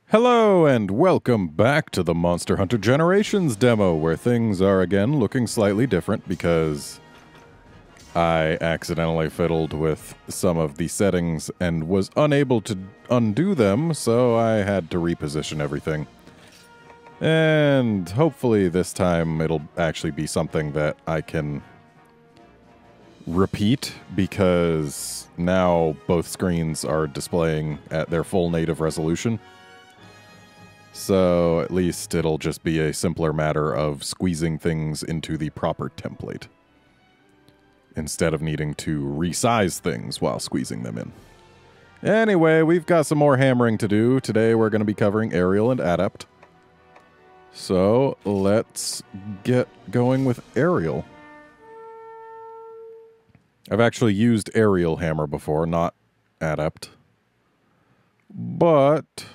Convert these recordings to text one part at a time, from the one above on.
Hello and welcome back to the Monster Hunter Generations demo, where things are again looking slightly different because I accidentally fiddled with some of the settings and was unable to undo them, so I had to reposition everything. And hopefully this time it'll actually be something that I can repeat, because now both screens are displaying at their full native resolution. So at least it'll just be a simpler matter of squeezing things into the proper template, instead of needing to resize things while squeezing them in. Anyway, we've got some more hammering to do. Today we're going to be covering Aerial and Adept. So let's get going with Aerial. I've actually used Aerial Hammer before, not Adept. But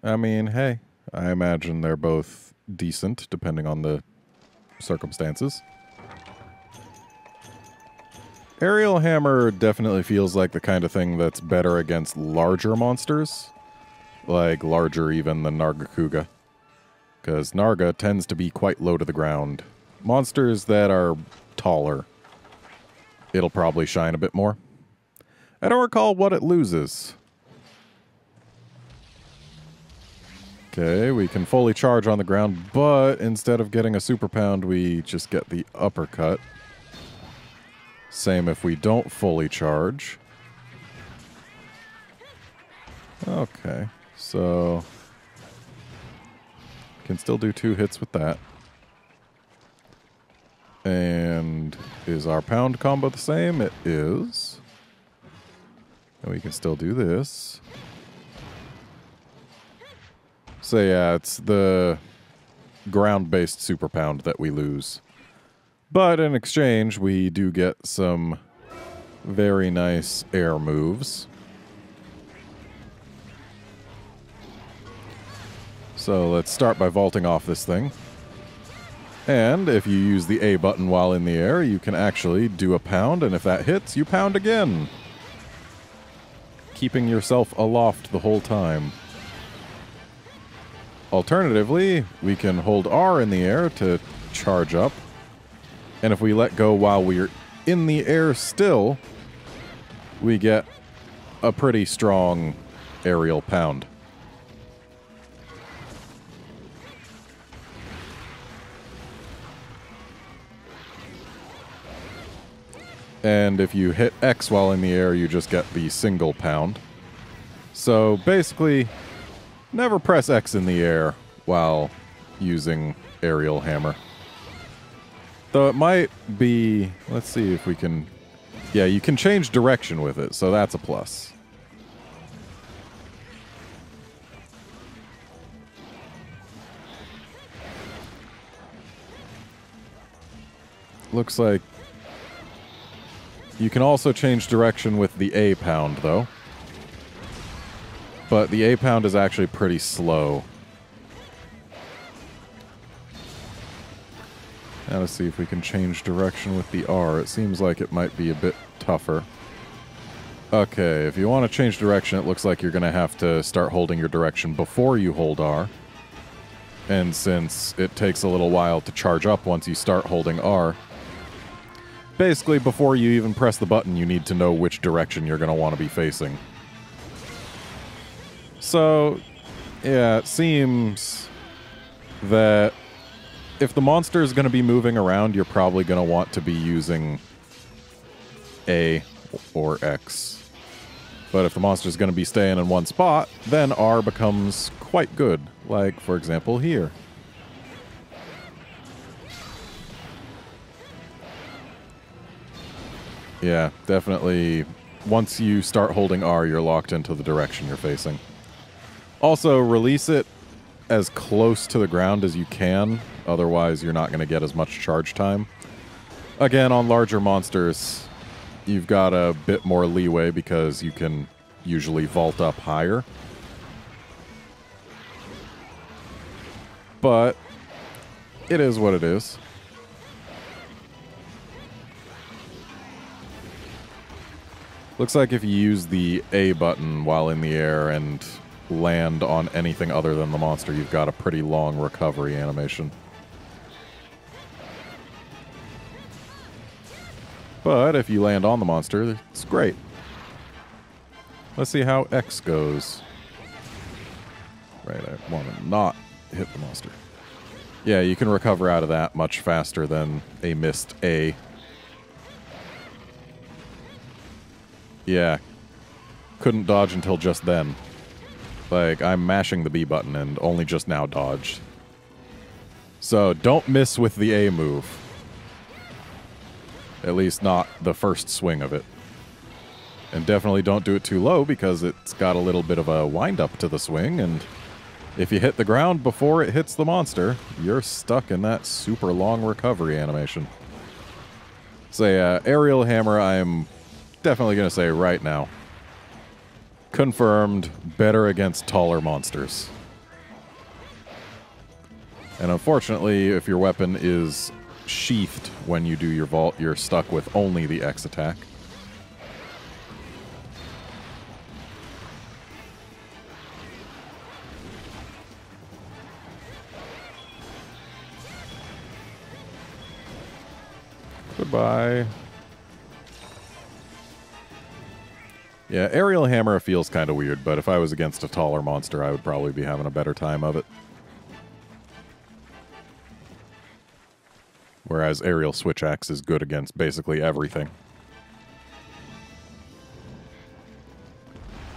I mean, hey, I imagine they're both decent, depending on the circumstances. Aerial Hammer definitely feels like the kind of thing that's better against larger monsters. Like, larger even than Nargacuga. Because Narga tends to be quite low to the ground. Monsters that are taller, it'll probably shine a bit more. I don't recall what it loses. Okay, we can fully charge on the ground, but instead of getting a super pound, we just get the uppercut. Same if we don't fully charge. Okay, so can still do 2 hits with that. And is our pound combo the same? It is. And we can still do this. So yeah, it's the ground-based super pound that we lose. But in exchange, we do get some very nice air moves. So let's start by vaulting off this thing. And if you use the A button while in the air, you can actually do a pound, and if that hits, you pound again, keeping yourself aloft the whole time. Alternatively, we can hold R in the air to charge up, and if we let go while we're in the air still, we get a pretty strong aerial pound. And if you hit X while in the air, you just get the single pound. So basically, never press X in the air while using Aerial Hammer. Though it might be... let's see if we can... yeah, you can change direction with it, so that's a plus. Looks like you can also change direction with the A pound, though. But the A pound is actually pretty slow. Now let's see if we can change direction with the R. It seems like it might be a bit tougher. Okay, if you want to change direction, it looks like you're going to have to start holding your direction before you hold R. And since it takes a little while to charge up once you start holding R, basically before you even press the button, you need to know which direction you're going to want to be facing. So, yeah, it seems that if the monster is going to be moving around, you're probably going to want to be using A or X. But if the monster is going to be staying in one spot, then R becomes quite good. Like, for example, here. Yeah, definitely. Once you start holding R, you're locked into the direction you're facing. Also, release it as close to the ground as you can, otherwise you're not going to get as much charge time. Again, on larger monsters, you've got a bit more leeway because you can usually vault up higher. But it is what it is. Looks like if you use the A button while in the air and land on anything other than the monster, you've got a pretty long recovery animation. But if you land on the monster, it's great. Let's see how X goes. Right, I want to not hit the monster. Yeah, you can recover out of that much faster than a missed A. Yeah. Couldn't dodge until just then. Like, I'm mashing the B button and only just now dodged. So, don't miss with the A move. At least not the first swing of it. And definitely don't do it too low because it's got a little bit of a wind-up to the swing, and if you hit the ground before it hits the monster, you're stuck in that super long recovery animation. So yeah, aerial hammer, I'm definitely going to say right now. Confirmed, better against taller monsters. And unfortunately, if your weapon is sheathed when you do your vault, you're stuck with only the X attack. Goodbye. Yeah, aerial hammer feels kind of weird, but if I was against a taller monster, I would probably be having a better time of it. Whereas aerial switch axe is good against basically everything.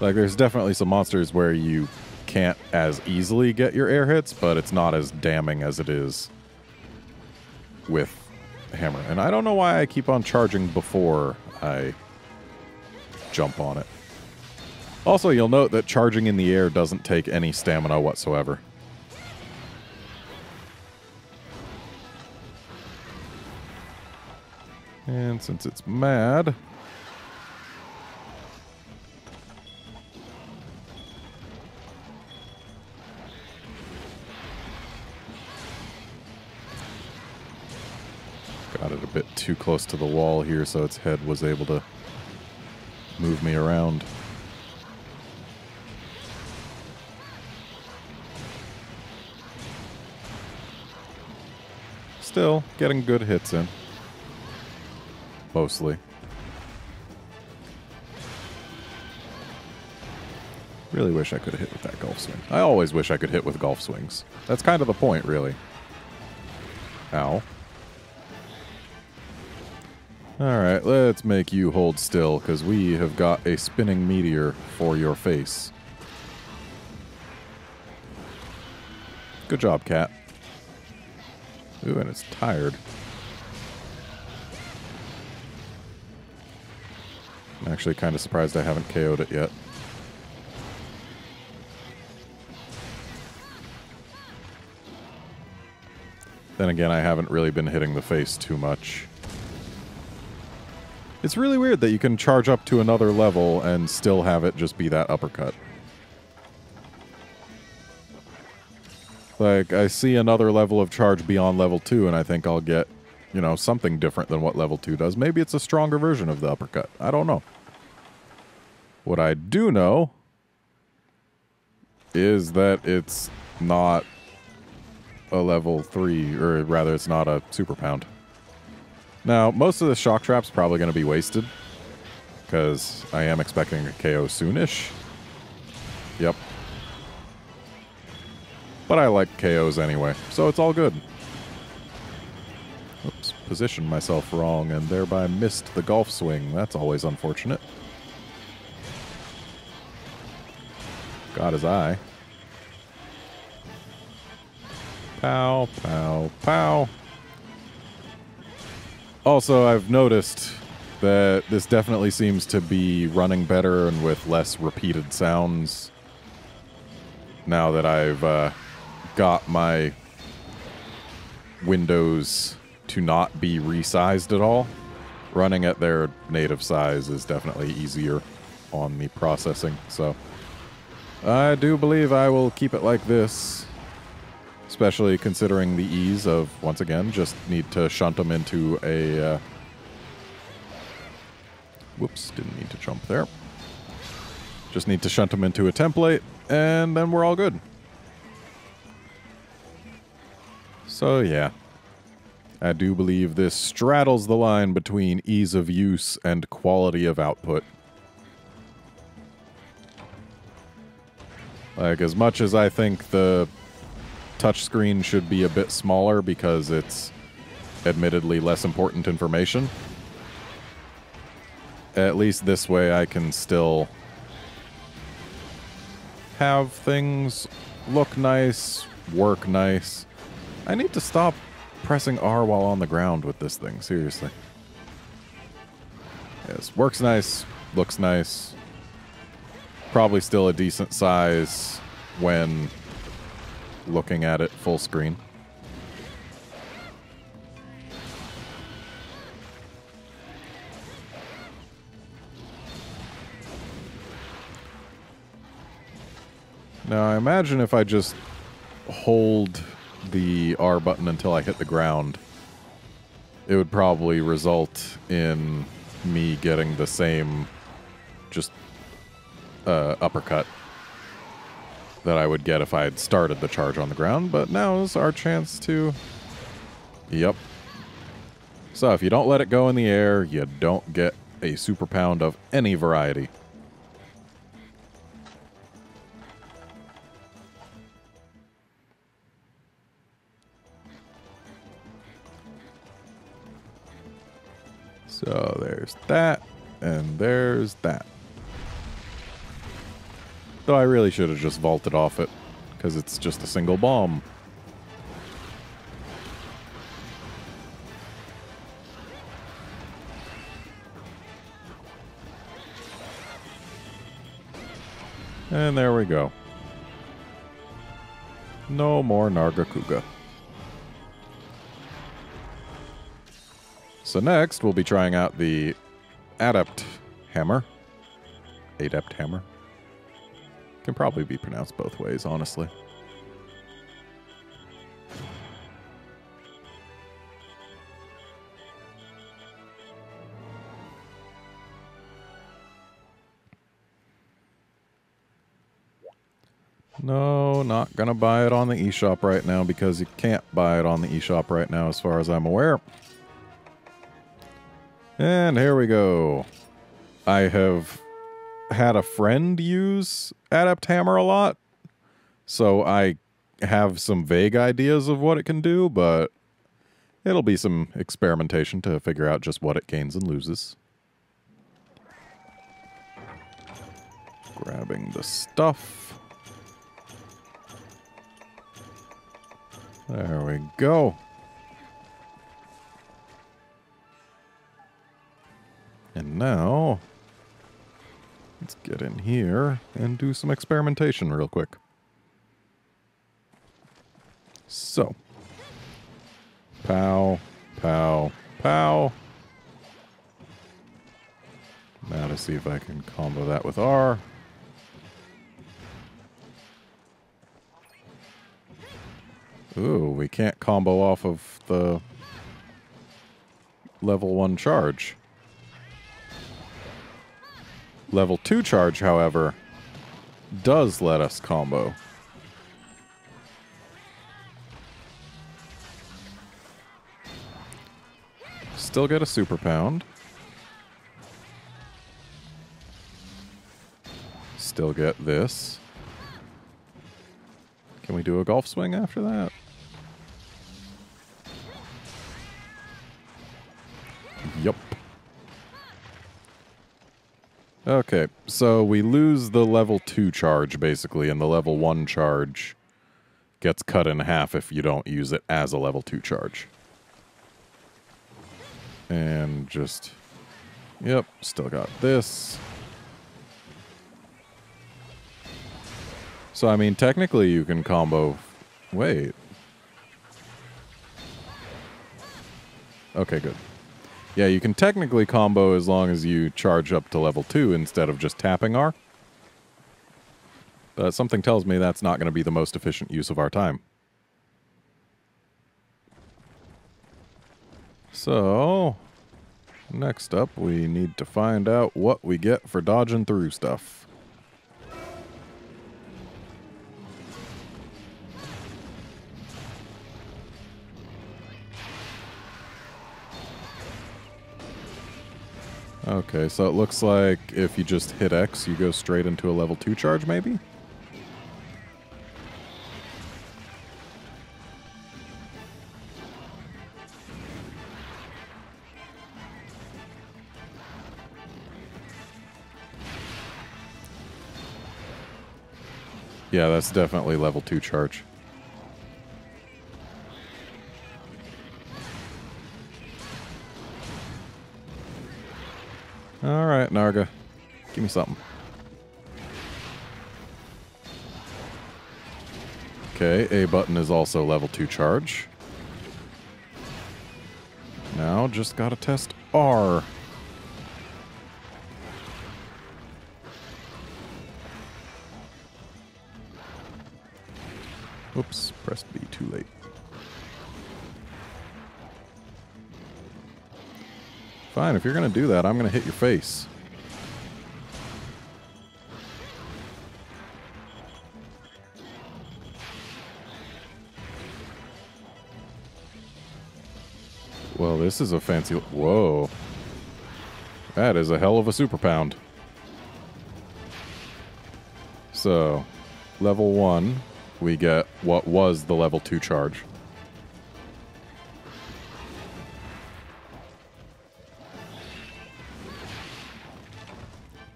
Like, there's definitely some monsters where you can't as easily get your air hits, but it's not as damning as it is with hammer. And I don't know why I keep on charging before I jump on it. Also, you'll note that charging in the air doesn't take any stamina whatsoever. And since it's mad... got it a bit too close to the wall here, so its head was able to move me around. Still, getting good hits in. Mostly. Really wish I could have hit with that golf swing. I always wish I could hit with golf swings. That's kind of the point, really. Ow. Alright, let's make you hold still, because we have got a spinning meteor for your face. Good job, cat. Ooh, and it's tired. I'm actually kind of surprised I haven't KO'd it yet. Then again, I haven't really been hitting the face too much. It's really weird that you can charge up to another level and still have it just be that uppercut. Like, I see another level of charge beyond level 2, and I think I'll get, you know, something different than what level 2 does. Maybe it's a stronger version of the uppercut. I don't know. What I do know is that it's not a level 3, or rather, it's not a super pound. Now, most of the shock trap's probably going to be wasted, because I am expecting a KO soonish. Yep. But I like KOs anyway, so it's all good. Oops, positioned myself wrong and thereby missed the golf swing. That's always unfortunate. Got his eye. Pow, pow, pow. Also, I've noticed that this definitely seems to be running better and with less repeated sounds now that I've got my windows to not be resized at all. Running at their native size is definitely easier on the processing, so I do believe I will keep it like this. Especially considering the ease of, once again, just need to shunt them into a... whoops, didn't need to jump there. Just need to shunt them into a template, and then we're all good. So yeah, I do believe this straddles the line between ease of use and quality of output. Like, as much as I think the touchscreen should be a bit smaller because it's admittedly less important information, at least this way I can still have things look nice, work nice. I need to stop pressing R while on the ground with this thing, seriously. Yes, works nice, looks nice. Probably still a decent size when looking at it full screen. Now, I imagine if I just hold the R button until I hit the ground, it would probably result in me getting the same just uppercut that I would get if I had started the charge on the ground, but now is our chance to... Yep. So if you don't let it go in the air, you don't get a super pound of any variety. So there's that, and there's that. Though I really should have just vaulted off it, because it's just a single bomb. And there we go. No more Nargacuga. So next, we'll be trying out the Adept Hammer. Adept Hammer. Can probably be pronounced both ways, honestly. No, not gonna buy it on the eShop right now because you can't buy it on the eShop right now as far as I'm aware. And here we go. I have had a friend use Adept Hammer a lot, so I have some vague ideas of what it can do, but it'll be some experimentation to figure out just what it gains and loses. Grabbing the stuff. There we go. And now, let's get in here and do some experimentation real quick. So, pow, pow, pow. Now to see if I can combo that with R. Ooh, we can't combo off of the level 1 charge. Level 2 charge, however, does let us combo. Still get a super pound. Still get this. Can we do a golf swing after that? Yup. Okay, so we lose the level 2 charge, basically, and the level 1 charge gets cut in half if you don't use it as a level 2 charge. And just... Yep, still got this. So, I mean, technically you can combo... Wait. Okay, good. Yeah, you can technically combo as long as you charge up to level 2 instead of just tapping R. But something tells me that's not going to be the most efficient use of our time. So, next up we need to find out what we get for dodging through stuff. Okay, so it looks like if you just hit X, you go straight into a level 2 charge, maybe? Yeah, that's definitely level 2 charge. Alright, Narga. Give me something. Okay, A button is also level 2 charge. Now, just gotta test R. Oops, pressed B too late. Fine, if you're gonna do that, I'm gonna hit your face. Well, this is a fancy... Whoa. That is a hell of a super pound. So, level 1, we get what was the level 2 charge.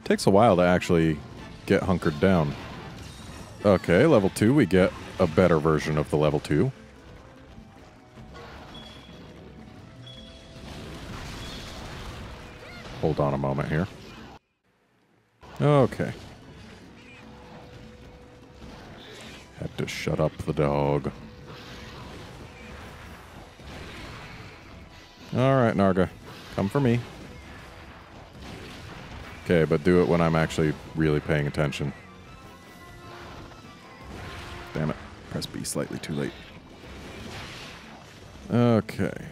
Takes a while to actually get hunkered down. Okay, level 2, we get a better version of the level 2. Hold on a moment here. Okay. Had to shut up the dog. Alright, Narga. Come for me. Okay, but do it when I'm actually really paying attention. Damn it. Press B slightly too late. Okay.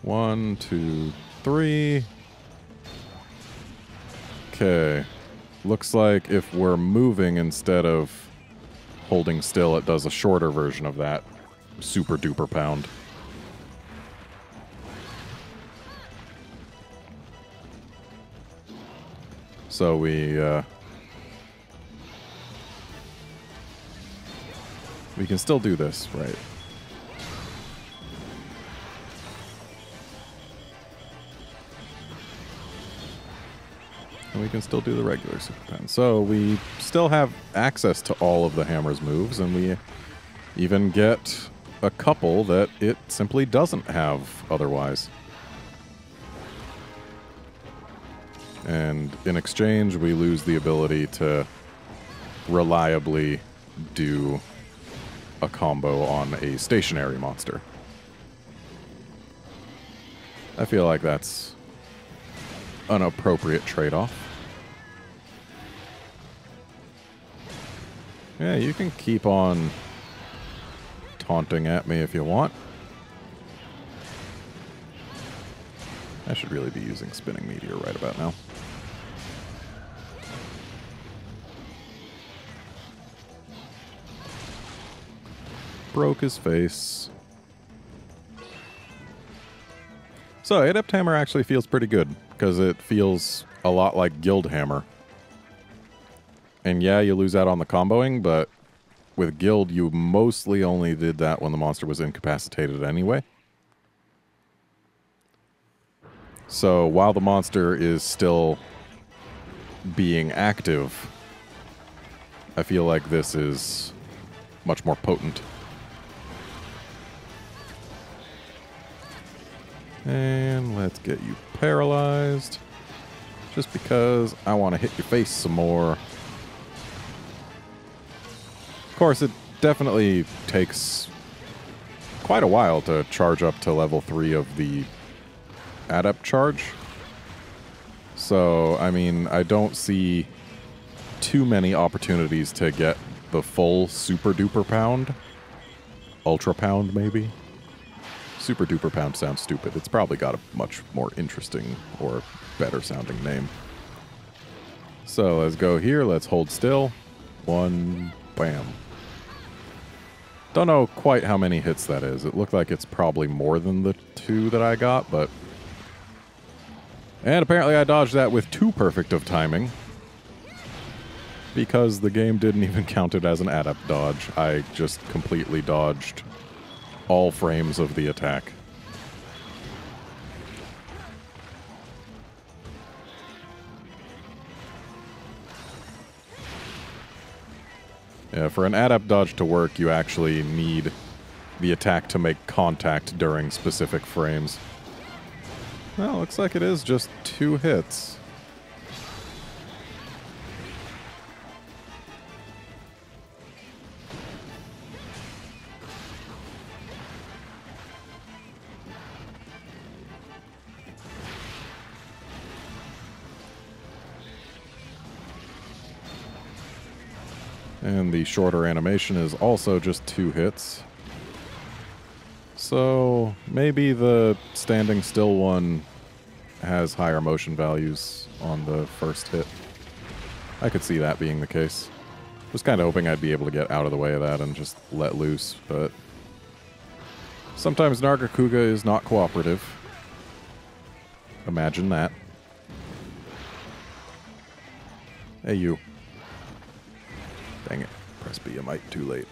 1, 2, 3. Okay. Looks like if we're moving instead of holding still, it does a shorter version of that. Super duper pound. So we can still do this, right? And we can still do the regular super pen. So we still have access to all of the hammer's moves, and we even get a couple that it simply doesn't have otherwise. And in exchange, we lose the ability to reliably do a combo on a stationary monster. I feel like that's an appropriate trade-off. Yeah, you can keep on taunting at me if you want. I should really be using Spinning Meteor right about now. Broke his face. So, Adept Hammer actually feels pretty good, because it feels a lot like Guild Hammer. And yeah, you lose out on the comboing, but with Guild, you mostly only did that when the monster was incapacitated anyway. So, while the monster is still being active, I feel like this is much more potent. And let's get you paralyzed. Just because I want to hit your face some more. Of course, it definitely takes quite a while to charge up to level 3 of the Adept charge. So, I mean, I don't see too many opportunities to get the full super duper pound. Ultra pound, maybe? Super duper pound sounds stupid. It's probably got a much more interesting or better sounding name. So let's go here. Let's hold still. 1, bam. Don't know quite how many hits that is. It looked like it's probably more than the 2 that I got, but And apparently I dodged that with too perfect of timing, because the game didn't even count it as an adept dodge. I just completely dodged all frames of the attack. Yeah, for an adept dodge to work, you actually need the attack to make contact during specific frames. Well, looks like it is just 2 hits. And the shorter animation is also just 2 hits. So maybe the standing still one has higher motion values on the first hit. I could see that being the case. Was kind of hoping I'd be able to get out of the way of that and just let loose, but sometimes Nargacuga is not cooperative. Imagine that. Hey, you. Dang it. Press B a mite too late.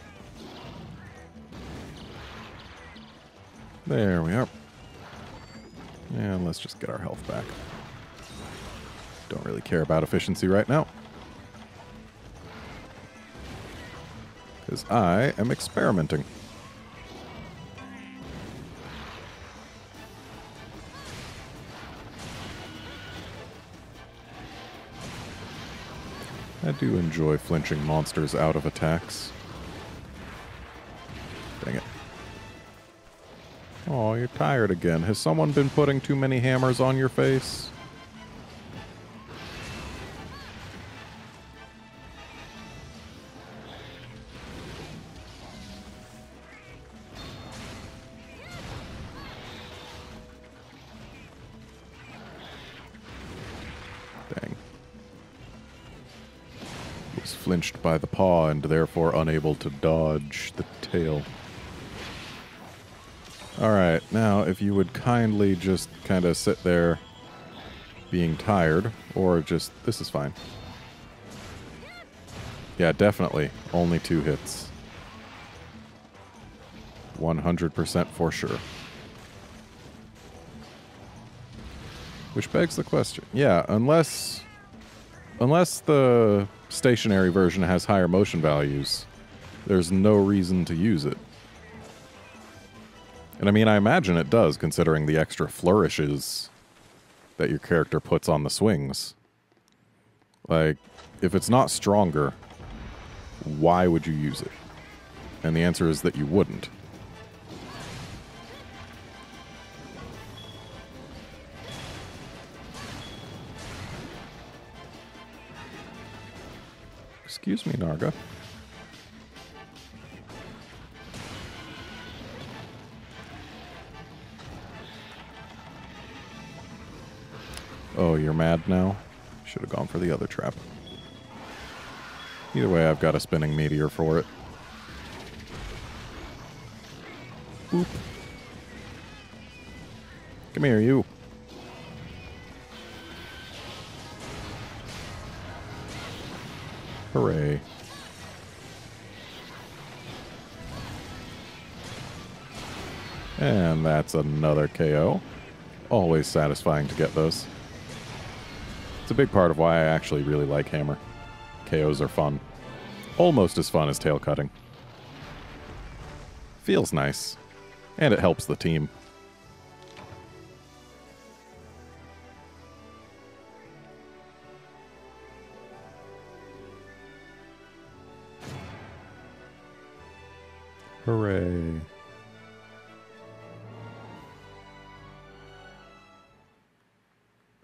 There we are. And let's just get our health back. Don't really care about efficiency right now, because I am experimenting. I do enjoy flinching monsters out of attacks. Dang it. Oh, you're tired again. Has someone been putting too many hammers on your face? Dang. Was flinched by the paw and therefore unable to dodge the tail. Alright, now if you would kindly just kind of sit there being tired, or just... this is fine. Yeah, definitely. Only 2 hits. 100% for sure. Which begs the question. Yeah, unless the stationary version has higher motion values, there's no reason to use it. And I mean, I imagine it does, considering the extra flourishes that your character puts on the swings. Like, if it's not stronger, why would you use it? And the answer is that you wouldn't. Excuse me, Narga. Oh, you're mad now? Should have gone for the other trap. Either way, I've got a spinning meteor for it. Boop. Come here, you. Hooray. And that's another KO. Always satisfying to get those. It's a big part of why I actually really like Hammer. KOs are fun. Almost as fun as tail cutting. Feels nice. And it helps the team. Hooray.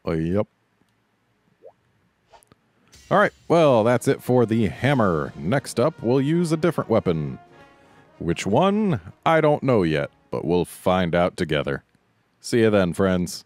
Oh, yep. Alright, well, that's it for the hammer. Next up, we'll use a different weapon. Which one? I don't know yet, but we'll find out together. See you then, friends.